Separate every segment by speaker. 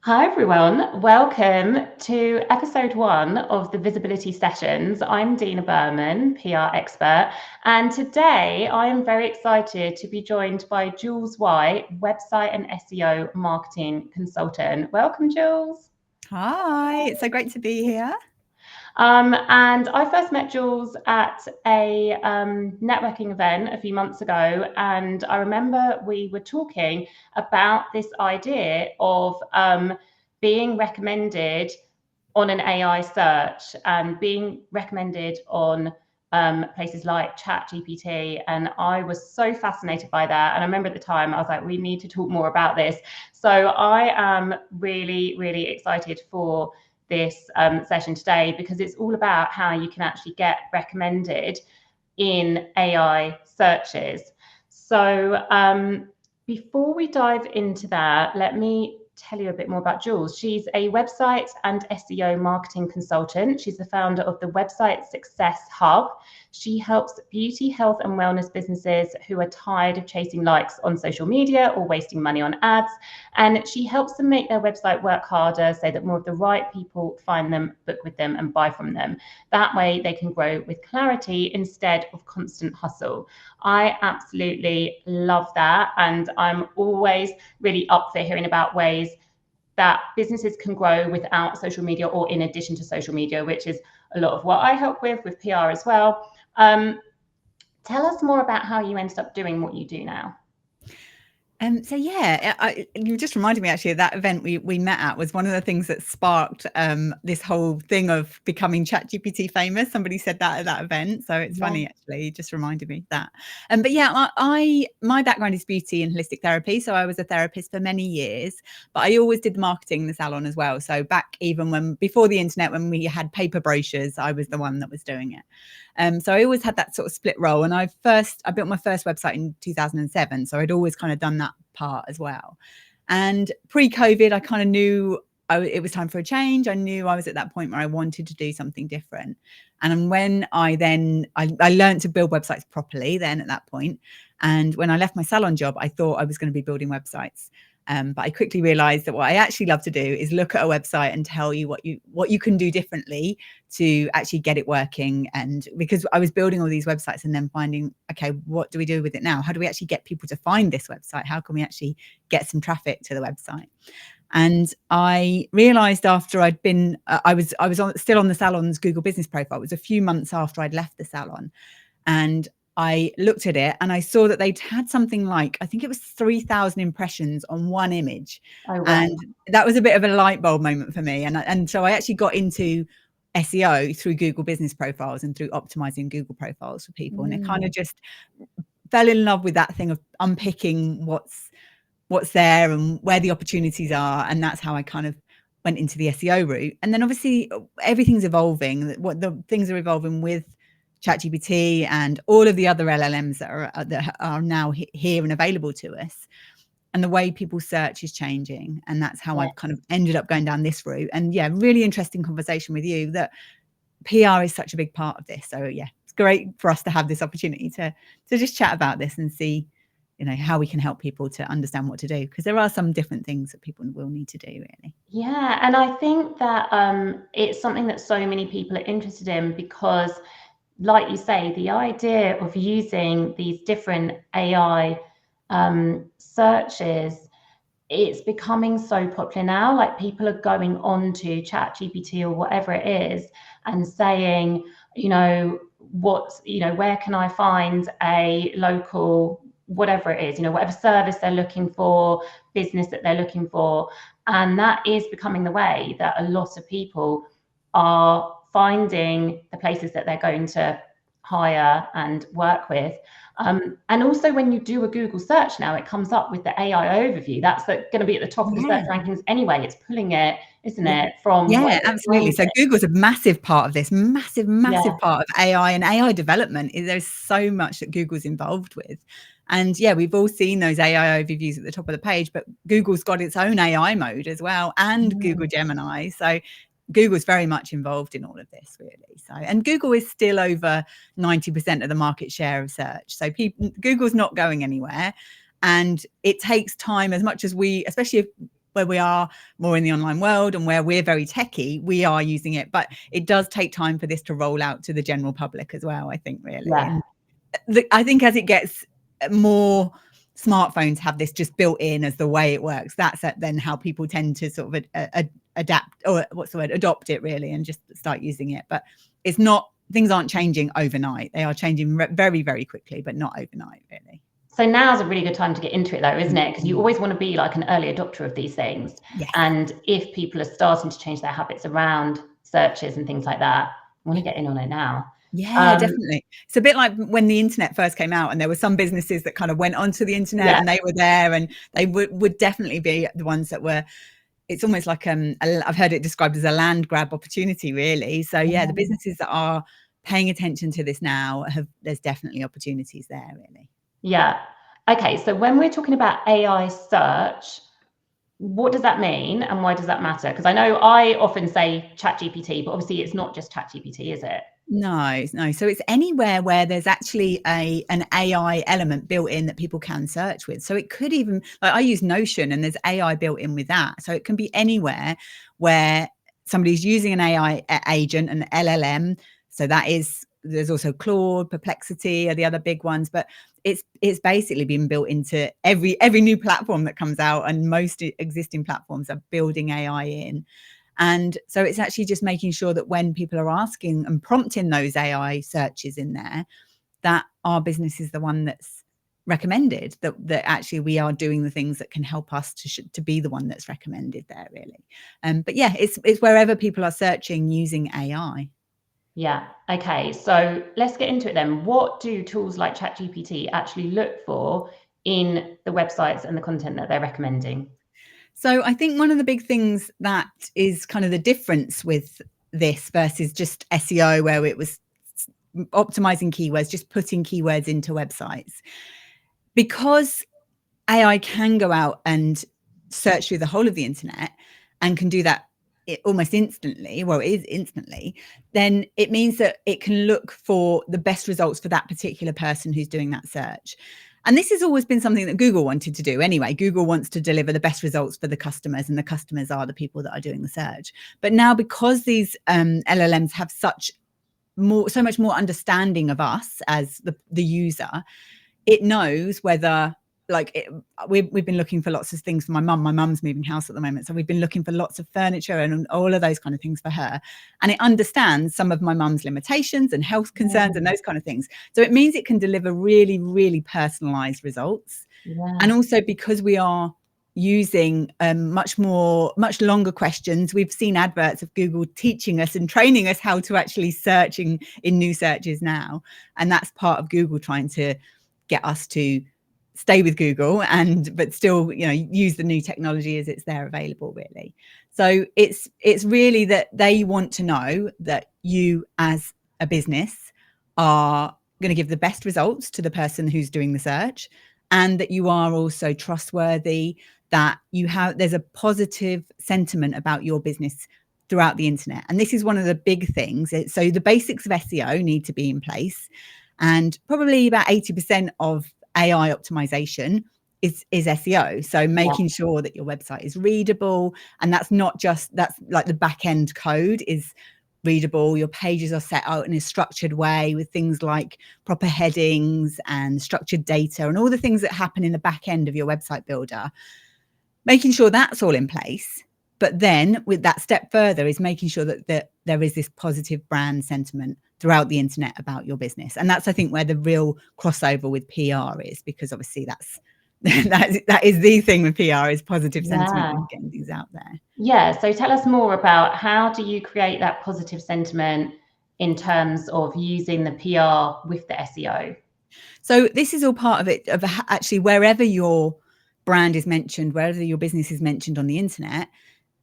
Speaker 1: Hi everyone, welcome to episode 1 of the Visibility Sessions. I'm Dina Berman, PR expert, and today I am very excited to be joined by Jules White, website and SEO marketing consultant. Welcome, Jules.
Speaker 2: Hi, it's so great to be here.
Speaker 1: And I first met Jules at a networking event a few months ago, and I remember we were talking about this idea of being recommended on an AI search and being recommended on places like ChatGPT. And I was so fascinated by that. And I remember at the time, I was like, we need to talk more about this. So I am really, really excited for this session today, because it's all about how you can actually get recommended in AI searches. So before we dive into that, let me tell you a bit more about Jules. She's a website and SEO marketing consultant. She's the founder of the Website Success Hub. She helps beauty, health, and wellness businesses who are tired of chasing likes on social media or wasting money on ads. And she helps them make their website work harder so that more of the right people find them, book with them, and buy from them. That way they can grow with clarity instead of constant hustle. I absolutely love that. And I'm always really up for hearing about ways that businesses can grow without social media or in addition to social media, which is a lot of what I help with PR as well. Tell us more about how you ended up doing what you do now.
Speaker 2: You just reminded me actually of that event we met at was one of the things that sparked this whole thing of becoming ChatGPT famous. Somebody said that at that event, so it's funny actually. It just reminded me of that. But yeah, my background is beauty and holistic therapy, so I was a therapist for many years. But I always did the marketing in the salon as well. So back even before the internet, when we had paper brochures, I was the one that was doing it. So I always had that sort of split role. And I built my first website in 2007. So I'd always kind of done that part as well. And pre-COVID, I kind of knew it was time for a change. I knew I was at that point where I wanted to do something different. And when I learned to build websites properly then at that point. And when I left my salon job, I thought I was going to be building websites. But I quickly realized that what I actually love to do is look at a website and tell you what you can do differently to actually get it working. And because I was building all these websites and then finding, okay, what do we do with it now? How do we actually get people to find this website? How can we actually get some traffic to the website? And I realized after I'd been, I was still on the salon's Google business profile. It was a few months after I'd left the salon. And I looked at it and I saw that they'd had something like, I think it was 3,000 impressions on one image.
Speaker 1: Oh, wow.
Speaker 2: And that was a bit of a light bulb moment for me. And so I actually got into SEO through Google business profiles and through optimizing Google profiles for people. And it kind of just fell in love with that thing of unpicking what's there and where the opportunities are. And that's how I kind of went into the SEO route. And then obviously everything's evolving. What the things are evolving with ChatGPT and all of the other LLMs that are now here and available to us. And the way people search is changing. And that's how I've kind of ended up going down this route. And yeah, really interesting conversation with you that PR is such a big part of this. So yeah, it's great for us to have this opportunity to just chat about this and see, how we can help people to understand what to do, because there are some different things that people will need to do, really.
Speaker 1: Yeah, and I think that it's something that so many people are interested in, because like you say, the idea of using these different AI searches, it's becoming so popular now. Like, people are going on to ChatGPT or whatever it is and saying, where can I find a local, whatever it is, whatever service they're looking for, business that they're looking for. And that is becoming the way that a lot of people are finding the places that they're going to hire and work with. And also, when you do a Google search now, it comes up with the AI overview. That's going to be at the top of the search rankings anyway. It's pulling it, isn't it, from...
Speaker 2: Yeah, absolutely. So Google's a massive part of this, massive part of AI and AI development. There's so much that Google's involved with. And yeah, we've all seen those AI overviews at the top of the page, but Google's got its own AI mode as well, and Google Gemini. So Google's very much involved in all of this, really. So, and Google is still over 90% of the market share of search. So Google's not going anywhere. And it takes time, as much as especially if where we are more in the online world and where we're very techy, we are using it. But it does take time for this to roll out to the general public as well, I think, really.
Speaker 1: Yeah.
Speaker 2: And I think as it gets more, smartphones have this just built in as the way it works. That's then how people tend to sort of adapt, or what's the word, adopt it really, and just start using it. But it's not, things aren't changing overnight. They are changing very, very quickly, but not overnight really.
Speaker 1: So now's a really good time to get into it though, isn't it? Because you always want to be like an early adopter of these things.
Speaker 2: Yes.
Speaker 1: And if people are starting to change their habits around searches and things like that, I want to get in on it now.
Speaker 2: Yeah, definitely. It's a bit like when the internet first came out and there were some businesses that kind of went onto the internet and they were there, and they would definitely be the ones that were, it's almost like I've heard it described as a land grab opportunity really. So yeah, the businesses that are paying attention to this now there's definitely opportunities there really.
Speaker 1: Yeah. Okay, so when we're talking about AI search, what does that mean and why does that matter? Because I know I often say ChatGPT, but obviously it's not just ChatGPT, is it?
Speaker 2: No. So it's anywhere where there's actually an AI element built in that people can search with. So it could even, like I use Notion and there's AI built in with that. So it can be anywhere where somebody's using an AI agent, an LLM. So there's also Claude, Perplexity are the other big ones, but it's basically been built into every new platform that comes out, and most existing platforms are building AI in. And so it's actually just making sure that when people are asking and prompting those AI searches in there, that our business is the one that's recommended, that actually we are doing the things that can help us to be the one that's recommended there really. But yeah, it's wherever people are searching using AI.
Speaker 1: Yeah. Okay. So let's get into it then. What do tools like ChatGPT actually look for in the websites and the content that they're recommending?
Speaker 2: So I think one of the big things that is kind of the difference with this versus just SEO, where it was optimizing keywords, just putting keywords into websites, because AI can go out and search through the whole of the internet and can do that almost instantly, well, it is instantly, then it means that it can look for the best results for that particular person who's doing that search. And this has always been something that Google wanted to do anyway. Google wants to deliver the best results for the customers, and the customers are the people that are doing the search. But now, because these LLMs have so much more understanding of us as the user, it knows whether, like, we've been looking for lots of things for my mum. My mum's moving house at the moment, so we've been looking for lots of furniture and all of those kind of things for her, and it understands some of my mum's limitations and health concerns and those kind of things. So it means it can deliver really, really personalized results. And also, because we are using much longer questions, we've seen adverts of Google teaching us and training us how to actually search in new searches now, and that's part of Google trying to get us to stay with Google but still, use the new technology as it's there available really. So it's really that they want to know that you as a business are going to give the best results to the person who's doing the search, and that you are also trustworthy, that there's a positive sentiment about your business throughout the internet. And this is one of the big things. So the basics of SEO need to be in place, and probably about 80% of AI optimization is SEO. So making sure that your website is readable, and that's like the back end code is readable. Your pages are set out in a structured way with things like proper headings and structured data and all the things that happen in the back end of your website builder. Making sure that's all in place. But then with that step further is making sure that there is this positive brand sentiment throughout the internet about your business. And that's, I think, where the real crossover with PR is, because obviously that is the thing with PR, is positive sentiment and getting things out there.
Speaker 1: Yeah. So tell us more about, how do you create that positive sentiment in terms of using the PR with the SEO?
Speaker 2: So this is all part of it, of actually wherever your brand is mentioned, wherever your business is mentioned on the internet,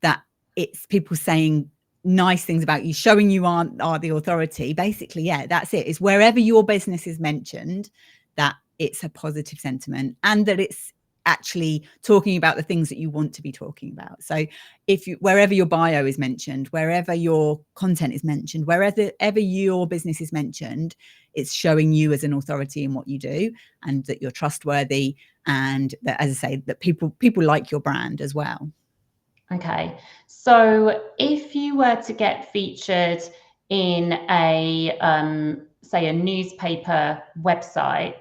Speaker 2: that it's people saying nice things about you, showing you are the authority. Basically, yeah, that's it. It's wherever your business is mentioned, that it's a positive sentiment, and that it's actually talking about the things that you want to be talking about. So wherever your bio is mentioned, wherever your content is mentioned, wherever your business is mentioned, it's showing you as an authority in what you do, and that you're trustworthy, and that, as I say, that people like your brand as well.
Speaker 1: Okay. So if you were to get featured in a, say, a newspaper website,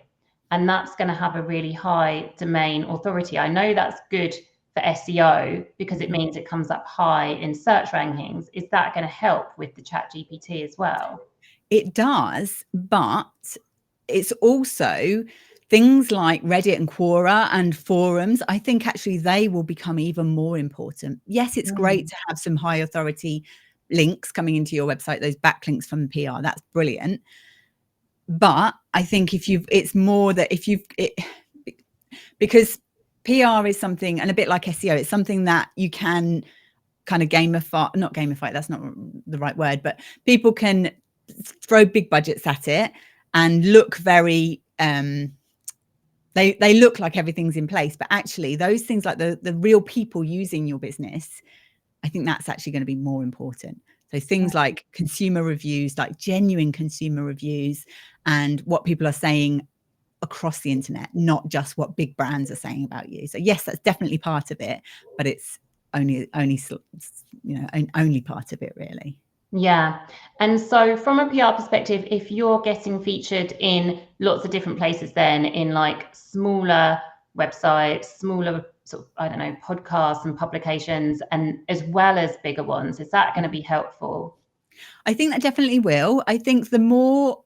Speaker 1: and that's going to have a really high domain authority, I know that's good for SEO because it means it comes up high in search rankings. Is that going to help with the ChatGPT as well?
Speaker 2: It does, but it's also things like Reddit and Quora and forums. I think actually they will become even more important. Yes, it's great to have some high authority links coming into your website, those backlinks from PR. That's brilliant. But I think it's more that because PR is something, and a bit like SEO, it's something that you can kind of not gamify, that's not the right word, but people can throw big budgets at it and look very they look like everything's in place, but actually those things, like the real people using your business, I think that's actually going to be more important. So things like consumer reviews, like genuine consumer reviews, and what people are saying across the internet, not just what big brands are saying about you. So yes, that's definitely part of it, but it's only only part of it, really.
Speaker 1: Yeah. And so from a PR perspective, if you're getting featured in lots of different places, then in like smaller websites, smaller sort of, I don't know, podcasts and publications, and as well as bigger ones, is that going to be helpful?
Speaker 2: I think that definitely will. I think the more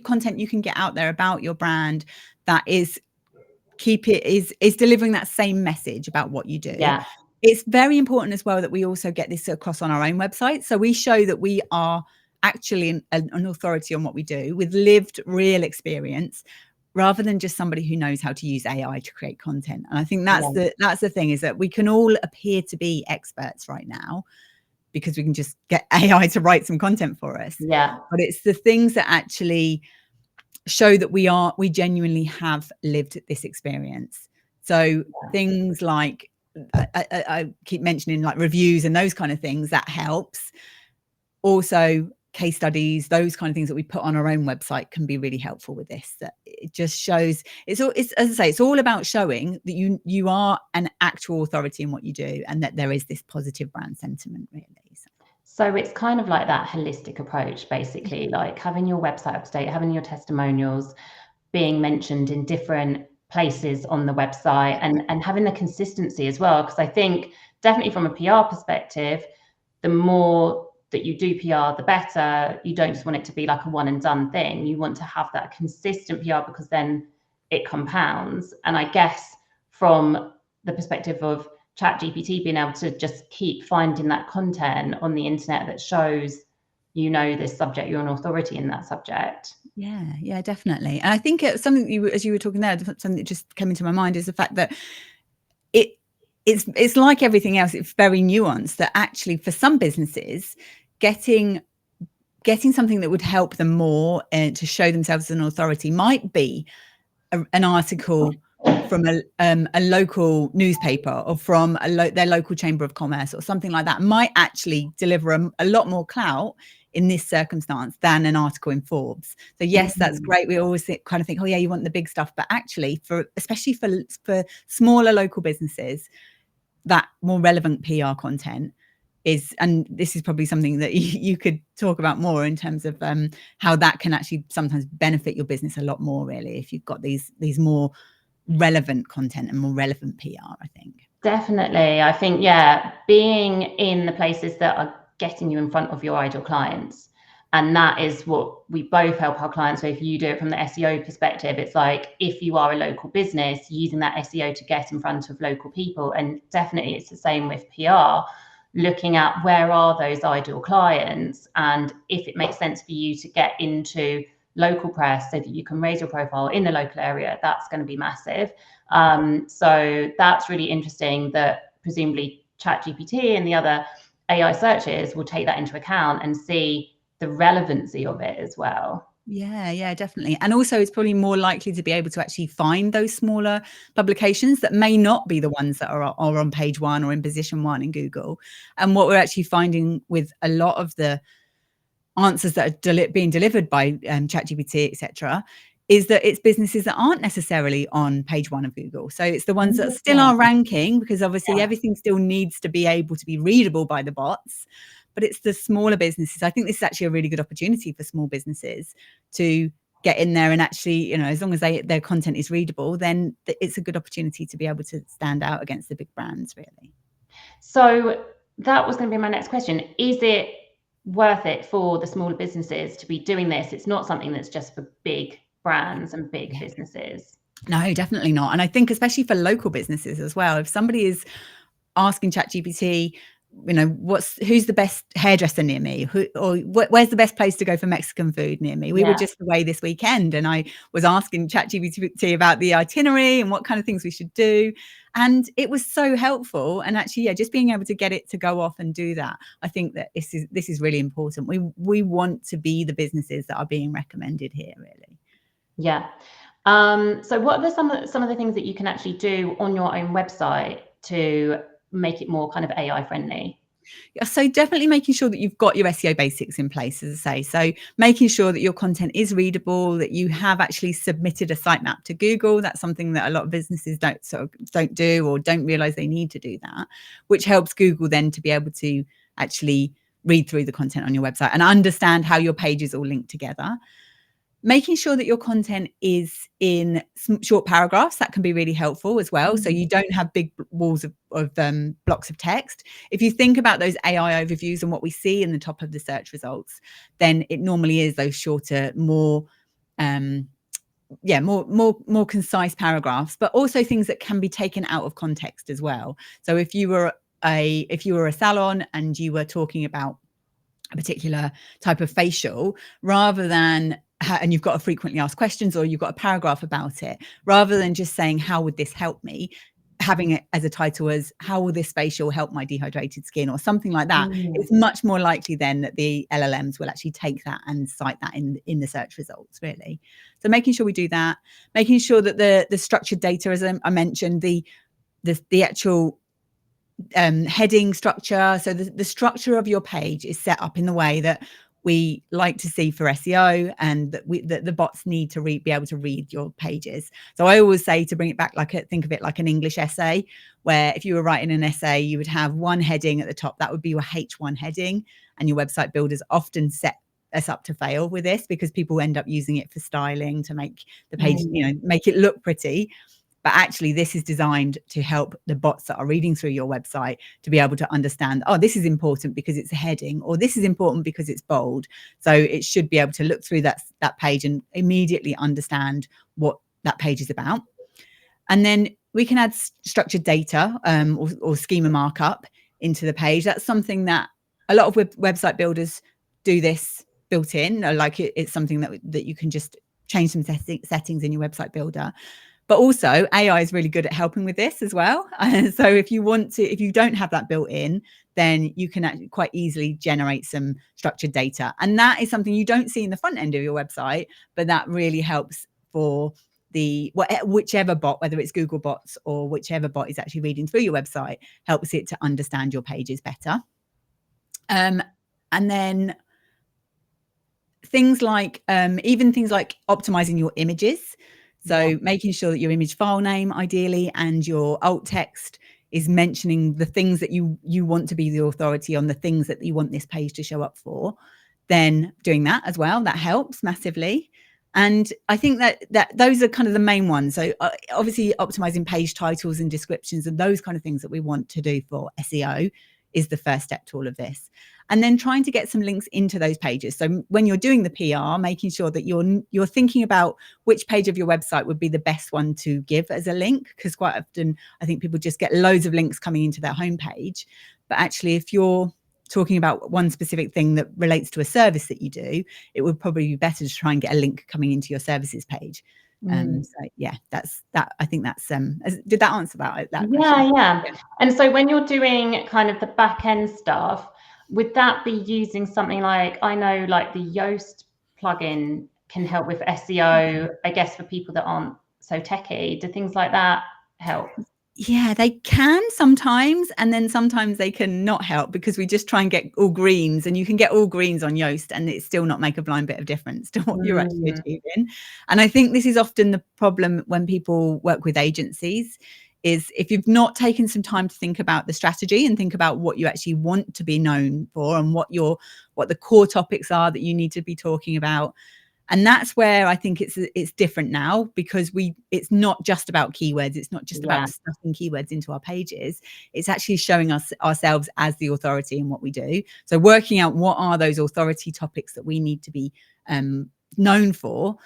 Speaker 2: content you can get out there about your brand that is delivering that same message about what you do.
Speaker 1: Yeah.
Speaker 2: It's very important as well that we also get this across on our own website. So we show that we are actually an authority on what we do with lived real experience, rather than just somebody who knows how to use AI to create content. And I think that's the thing, is that we can all appear to be experts right now because we can just get AI to write some content for us.
Speaker 1: Yeah.
Speaker 2: But it's the things that actually show that we genuinely have lived this experience. So things like I keep mentioning, like reviews and those kind of things, that helps. Also case studies, those kind of things that we put on our own website can be really helpful with this. That it just shows it's as I say, it's all about showing that you are an actual authority in what you do, and that there is this positive brand sentiment, really.
Speaker 1: So it's kind of like that holistic approach, basically, like having your website up to date, having your testimonials being mentioned in different places on the website, and having the consistency as well. Because I think definitely from a PR perspective, the more that you do PR, the better. You don't just want it to be like a one and done thing. You want to have that consistent PR, because then it compounds. And I guess from the perspective of ChatGPT being able to just keep finding that content on the internet that shows, you know, this subject, you're an authority in that subject.
Speaker 2: Yeah, definitely. And I think it's something as you were talking there, something that just came into my mind is the fact that it's like everything else. It's very nuanced, that actually for some businesses, getting something that would help them more to show themselves as an authority might be an article from a local newspaper, or from their local chamber of commerce, or something like that, might actually deliver a lot more clout in this circumstance than an article in Forbes. So yes, that's great. We always kind of think, oh yeah, you want the big stuff, but actually especially for smaller local businesses, that more relevant PR content is, and this is probably something that you could talk about more in terms of how that can actually sometimes benefit your business a lot more, really, if you've got these more relevant content and more relevant PR, I think.
Speaker 1: Definitely. I think, yeah, being in the places that are getting you in front of your ideal clients. And that is what we both help our clients with. If you do it from the SEO perspective, it's like, if you are a local business, using that SEO to get in front of local people. And definitely it's the same with PR, looking at where are those ideal clients, and if it makes sense for you to get into local press so that you can raise your profile in the local area, that's going to be massive. So that's really interesting that presumably ChatGPT and the other AI searches will take that into account and see the relevancy of it as well.
Speaker 2: Yeah, definitely. And also it's probably more likely to be able to actually find those smaller publications that may not be the ones that are on page one or in position one in Google. And what we're actually finding with a lot of the answers that are being delivered by ChatGPT, etc., is that it's businesses that aren't necessarily on page 1 of Google. So it's the ones that still
Speaker 1: Yeah.
Speaker 2: are ranking, because obviously
Speaker 1: Yeah.
Speaker 2: everything still needs to be able to be readable by the bots. But it's the smaller businesses. I think this is actually a really good opportunity for small businesses to get in there and actually, you know, as long as their content is readable, then it's a good opportunity to be able to stand out against the big brands, really.
Speaker 1: So that was going to be my next question. Is it worth it for the smaller businesses to be doing this? It's not something that's just for big brands and big businesses.
Speaker 2: No, definitely not. And I think especially for local businesses as well, if somebody is asking ChatGPT, you know, who's the best hairdresser near me, where's the best place to go for Mexican food near me. We were just away this weekend, and I was asking ChatGPT about the itinerary and what kind of things we should do, and it was so helpful. And actually, just being able to get it to go off and do that, I think that this is really important. We want to be the businesses that are being recommended here, really.
Speaker 1: Yeah. So what are some of the things that you can actually do on your own website to make it more kind of AI friendly?
Speaker 2: So definitely making sure that you've got your SEO basics in place, as I say. So making sure that your content is readable, that you have actually submitted a sitemap to Google. That's something that a lot of businesses don't do, or don't realize they need to do that, which helps Google then to be able to actually read through the content on your website and understand how your pages all link together. Making sure that your content is in short paragraphs, that can be really helpful as well. So you don't have big walls of blocks of text. If you think about those AI overviews and what we see in the top of the search results, then it normally is those shorter, more concise paragraphs, but also things that can be taken out of context as well. So if you were a salon and you were talking about a particular type of facial, rather than and you've got a frequently asked questions, or you've got a paragraph about it, rather than just saying, how would this help me, having it as a title as, how will this facial help my dehydrated skin, or something like that, it's much more likely then that the LLMs will actually take that and cite that in the search results, really. So making sure we do that, making sure that the structured data, as I mentioned, the actual heading structure. So the structure of your page is set up in the way that we like to see for SEO, and that the bots need to be able to read your pages. So I always say to bring it back, think of it like an English essay, where if you were writing an essay, you would have one heading at the top. That would be your H1 heading, and your website builders often set us up to fail with this, because people end up using it for styling, to make the page, make it look pretty. But actually, this is designed to help the bots that are reading through your website to be able to understand, oh, this is important because it's a heading, or this is important because it's bold. So it should be able to look through that page and immediately understand what that page is about. And then we can add structured data or schema markup into the page. That's something that a lot of website builders do this built in. Like it's something that you can just change some settings in your website builder. But also AI is really good at helping with this as well. So if you don't have that built in, then you can actually quite easily generate some structured data. And that is something you don't see in the front end of your website, but that really helps for whichever bot, whether it's Google bots or whichever bot is actually reading through your website, helps it to understand your pages better. And then things like optimizing your images. So making sure that your image file name, ideally, and your alt text is mentioning the things that you want to be the authority on, the things that you want this page to show up for. Then doing that as well, that helps massively. And I think that those are kind of the main ones. So obviously optimizing page titles and descriptions and those kind of things that we want to do for SEO is the first step to all of this. And then trying to get some links into those pages. So when you're doing the PR, making sure that you're thinking about which page of your website would be the best one to give as a link, because quite often I think people just get loads of links coming into their homepage. But actually, if you're talking about one specific thing that relates to a service that you do, it would probably be better to try and get a link coming into your services page. So yeah, that's that. I think that's did that answer that question?
Speaker 1: Yeah. And so when you're doing kind of the back end stuff, would that be using something like, I know like the Yoast plugin can help with SEO, I guess, for people that aren't so techy? Do things like that help?
Speaker 2: Yeah, they can sometimes, and then sometimes they can not help because we just try and get all greens, and you can get all greens on Yoast and it still not make a blind bit of difference to what you're actually achieving. And I think this is often the problem when people work with agencies, is if you've not taken some time to think about the strategy and think about what you actually want to be known for and what the core topics are that you need to be talking about. And that's where I think it's different now, because it's not just about keywords. It's not just about stuffing keywords into our pages. It's actually showing us ourselves as the authority in what we do. So working out what are those authority topics that we need to be known for,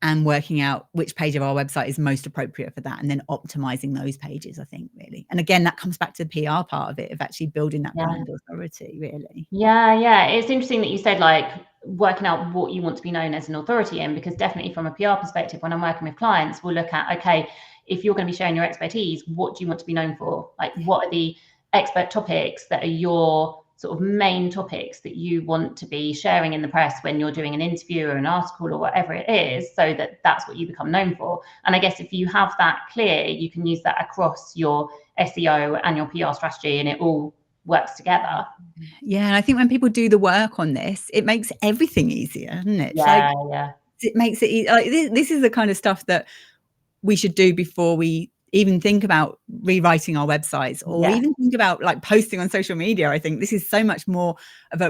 Speaker 2: and working out which page of our website is most appropriate for that, and then optimizing those pages, I think, really. And again, that comes back to the PR part of it, of actually building that brand authority, really.
Speaker 1: Yeah. It's interesting that you said, like, working out what you want to be known as an authority in, because definitely from a PR perspective, when I'm working with clients, we'll look at, okay, if you're going to be sharing your expertise, what do you want to be known for? Like, what are the expert topics that are your sort of main topics that you want to be sharing in the press when you're doing an interview or an article or whatever it is, so that that's what you become known for. And I guess if you have that clear, you can use that across your SEO and your PR strategy, and it all works together.
Speaker 2: Yeah, and I think when people do the work on this, it makes everything easier, doesn't it? It's like,
Speaker 1: Yeah.
Speaker 2: it makes it like, this is the kind of stuff that we should do before we even think about rewriting our websites, or
Speaker 1: Yeah.
Speaker 2: even think about like posting on social media. I think this is so much more of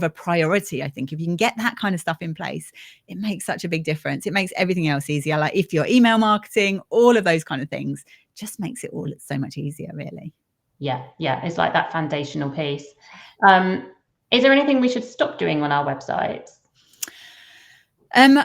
Speaker 2: a priority. I think if you can get that kind of stuff in place, it makes such a big difference. It makes everything else easier. Like if you're email marketing, all of those kind of things, just makes it all so much easier, really.
Speaker 1: Yeah. It's like that foundational piece. Is there anything we should stop doing on our websites?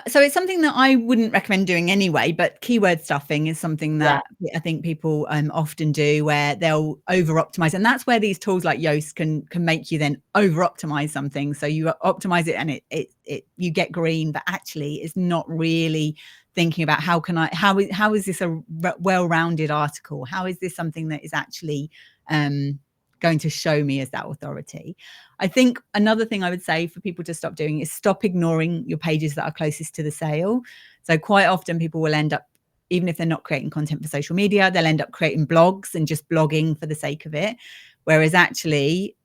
Speaker 2: So it's something that I wouldn't recommend doing anyway, but keyword stuffing is something
Speaker 1: Yeah.
Speaker 2: that I think people often do, where they'll over optimize. And that's where these tools like Yoast can make you then over optimize something. So you optimize it and it you get green, but actually it's not really thinking about how is this a well-rounded article? How is this something that is actually going to show me as that authority? I think another thing I would say for people to stop doing is stop ignoring your pages that are closest to the sale. So quite often people will end up, even if they're not creating content for social media, they'll end up creating blogs and just blogging for the sake of it. Whereas actually,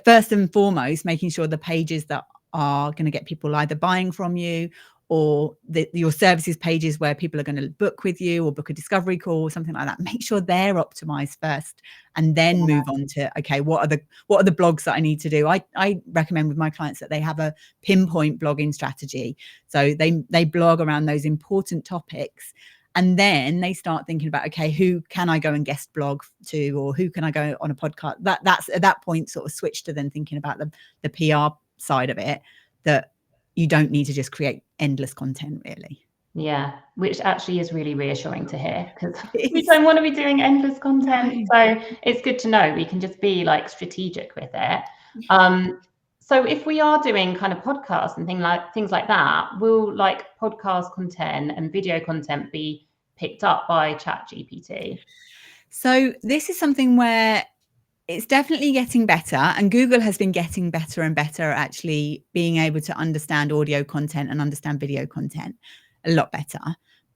Speaker 2: first and foremost, making sure the pages that are going to get people either buying from you, or your services pages where people are going to book with you or book a discovery call or something like that, make sure they're optimized first, and then move on to, okay, what are the blogs that I need to do? I recommend with my clients that they have a pinpoint blogging strategy. So they blog around those important topics, and then they start thinking about, okay, who can I go and guest blog to, or who can I go on a podcast? That's at that point sort of switch to then thinking about the PR side of it, that you don't need to just create endless content, really.
Speaker 1: Yeah, which actually is really reassuring to hear, because we don't want to be doing endless content. So it's good to know we can just be like strategic with it. So if we are doing kind of podcasts and things like that, will like podcast content and video content be picked up by ChatGPT?
Speaker 2: So this is something where it's definitely getting better, and Google has been getting better and better at actually being able to understand audio content and understand video content a lot better.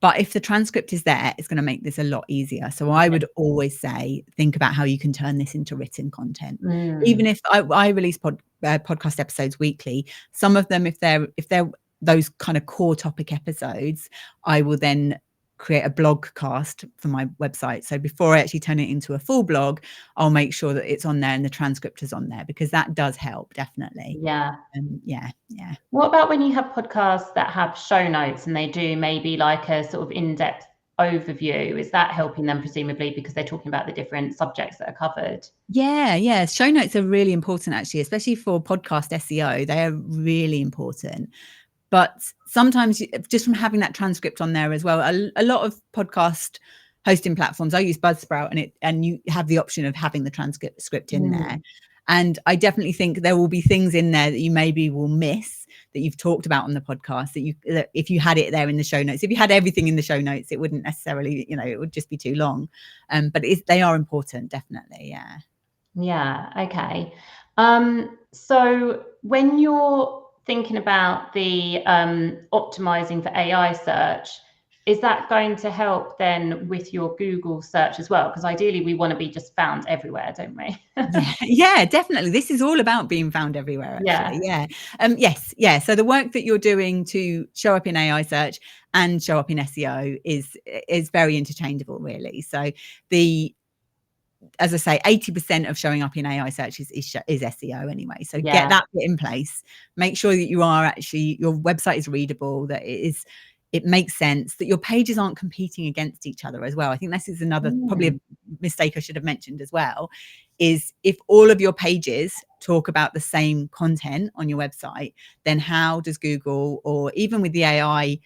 Speaker 2: But if the transcript is there, it's going to make this a lot easier. So I would always say, think about how you can turn this into written content. Even if I release podcast episodes weekly, some of them, if they're those kind of core topic episodes, I will then create a blog cast for my website. So before I actually turn it into a full blog, I'll make sure that it's on there and the transcript is on there, because that does help, definitely.
Speaker 1: Yeah.
Speaker 2: Yeah.
Speaker 1: What about when you have podcasts that have show notes and they do maybe like a sort of in-depth overview? Is that helping them, presumably, because they're talking about the different subjects that are covered?
Speaker 2: Yeah. Show notes are really important, actually, especially for podcast SEO. They are really important. But sometimes just from having that transcript on there as well, a lot of podcast hosting platforms, I use Buzzsprout, and you have the option of having the transcript in there. And I definitely think there will be things in there that you maybe will miss that you've talked about on the podcast, that if you had it there in the show notes, if you had everything in the show notes, it wouldn't necessarily, it would just be too long. But they are important, definitely. Yeah.
Speaker 1: Yeah. Okay. So when you're thinking about the optimizing for AI search, is that going to help then with your Google search as well? Because ideally we want to be just found everywhere, don't we?
Speaker 2: Yeah, definitely. This is all about being found everywhere, actually. Yes. So the work that you're doing to show up in AI search and show up in SEO is very interchangeable, really. So as I say, 80% of showing up in AI search is SEO anyway. So get that bit in place. Make sure that your website is readable, that it makes sense, that your pages aren't competing against each other as well. I think this is another probably a mistake I should have mentioned as well, is if all of your pages talk about the same content on your website, then how does Google, or even with the AI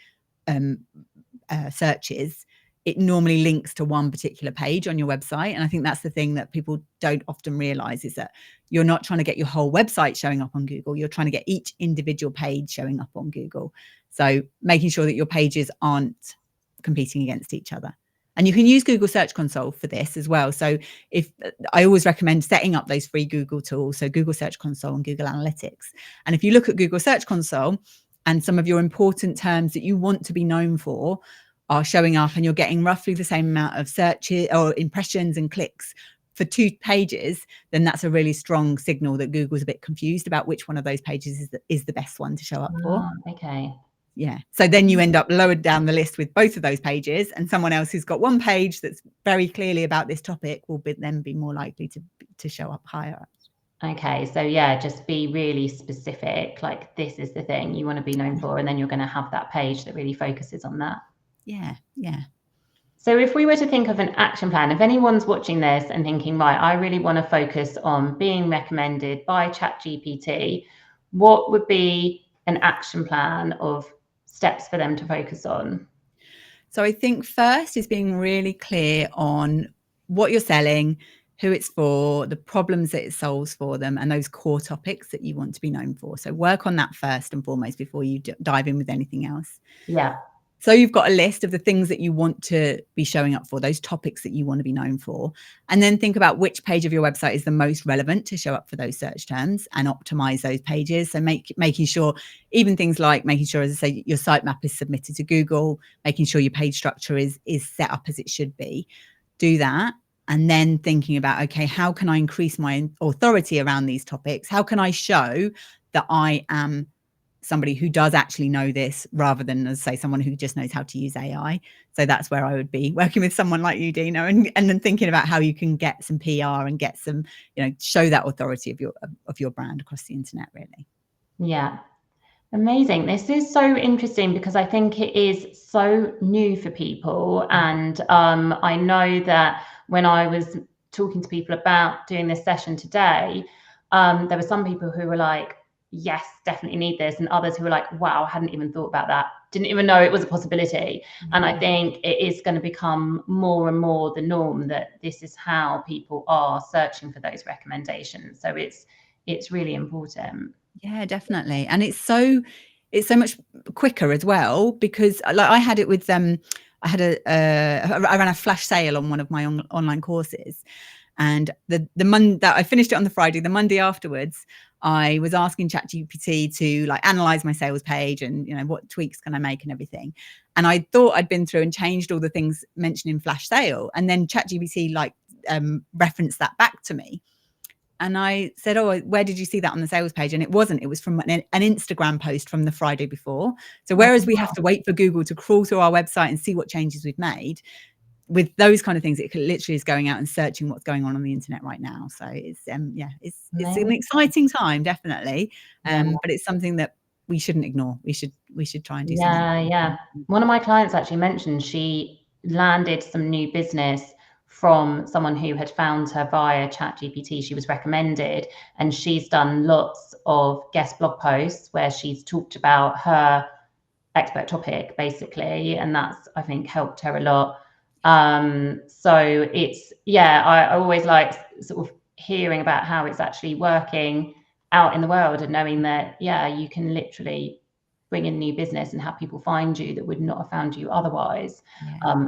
Speaker 2: searches, it normally links to one particular page on your website. And I think that's the thing that people don't often realize, is that you're not trying to get your whole website showing up on Google. You're trying to get each individual page showing up on Google. So making sure that your pages aren't competing against each other. And you can use Google Search Console for this as well. So if I always recommend setting up those free Google tools, so Google Search Console and Google Analytics. And if you look at Google Search Console and some of your important terms that you want to be known for are showing up, and you're getting roughly the same amount of searches or impressions and clicks for 2 pages, then that's a really strong signal that Google's a bit confused about which one of those pages is the best one to show up for.
Speaker 1: Okay.
Speaker 2: Yeah. So then you end up lowered down the list with both of those pages, and someone else who's got one page that's very clearly about this topic will then be more likely to show up higher.
Speaker 1: Okay, so yeah, just be really specific, like this is the thing you want to be known for, and then you're going to have that page that really focuses on that.
Speaker 2: Yeah.
Speaker 1: So if we were to think of an action plan, if anyone's watching this and thinking, right, I really want to focus on being recommended by ChatGPT, what would be an action plan of steps for them to focus on?
Speaker 2: So I think first is being really clear on what you're selling, who it's for, the problems that it solves for them, and those core topics that you want to be known for. So work on that first and foremost before you dive in with anything else.
Speaker 1: Yeah.
Speaker 2: So you've got a list of the things that you want to be showing up for, those topics that you want to be known for, and then think about which page of your website is the most relevant to show up for those search terms and optimize those pages. So making sure, even things like making sure, as I say, your sitemap is submitted to Google, making sure your page structure is set up as it should be. Do that. And then thinking about, okay, how can I increase my authority around these topics? How can I show that I am somebody who does actually know this, rather than, as I say, someone who just knows how to use AI? So that's where I would be working with someone like you, Dina, and then thinking about how you can get some PR and get some, show that authority of your brand across the internet, really.
Speaker 1: Yeah. Amazing. This is so interesting because I think it is so new for people. And I know that when I was talking to people about doing this session today, there were some people who were like, yes, definitely need this. And others who were like, wow, I hadn't even thought about that. Didn't even know it was a possibility. And I think it is going to become more and more the norm that this is how people are searching for those recommendations. So it's really important.
Speaker 2: Yeah, definitely. And it's so much quicker as well, because like I had it with I ran a flash sale on one of my online courses, and the Monday that I finished it on the Friday, the Monday afterwards, I was asking ChatGPT to like analyze my sales page and what tweaks can I make and everything. And I thought I'd been through and changed all the things mentioned in flash sale, and then ChatGPT referenced that back to me. And I said, oh, where did you see that on the sales page? And it wasn't. It was from an Instagram post from the Friday before. So whereas we have to wait for Google to crawl through our website and see what changes we've made, with those kind of things, it literally is going out and searching what's going on the internet right now. So it's it's an exciting time, definitely. But it's something that we shouldn't ignore. We should try and do something.
Speaker 1: Yeah. One of my clients actually mentioned she landed some new business from someone who had found her via ChatGPT. She was recommended, and she's done lots of guest blog posts where she's talked about her expert topic, basically, and that's, I think, helped her a lot. So it's, I always like sort of hearing about how it's actually working out in the world, and knowing that, you can literally bring in new business and have people find you that would not have found you otherwise,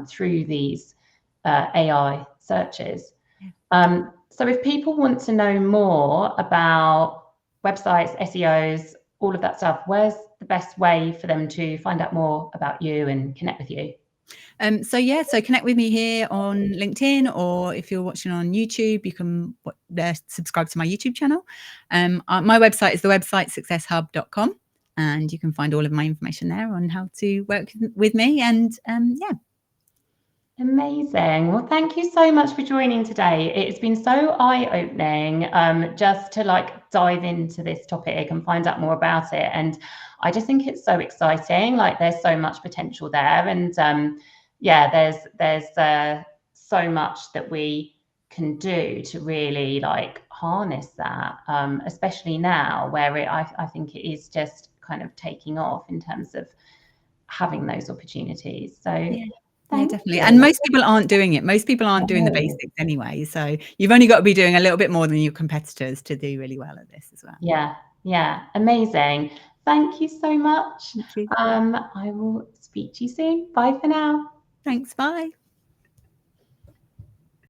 Speaker 1: through these AI searches. So if people want to know more about websites, SEOs, all of that stuff, where's the best way for them to find out more about you and connect with you?
Speaker 2: So connect with me here on LinkedIn, or if you're watching on YouTube, you can subscribe to my YouTube channel. My website is the website successhub.com, and you can find all of my information there on how to work with me. And yeah.
Speaker 1: Amazing. Well, thank you so much for joining today. It's been so eye-opening just to like dive into this topic and find out more about it. And I just think it's so exciting. Like there's so much potential there. And yeah, there's so much that we can do to really like harness that, especially now where I think it is just kind of taking off in terms of having those opportunities. So
Speaker 2: yeah, definitely. And most people aren't doing it. Most people aren't doing the basics anyway. So you've only got to be doing a little bit more than your competitors to do really well at this as well.
Speaker 1: Yeah. Amazing. Thank you so much.
Speaker 2: Thank you.
Speaker 1: I will speak to you soon. Bye for now.
Speaker 2: Thanks. Bye.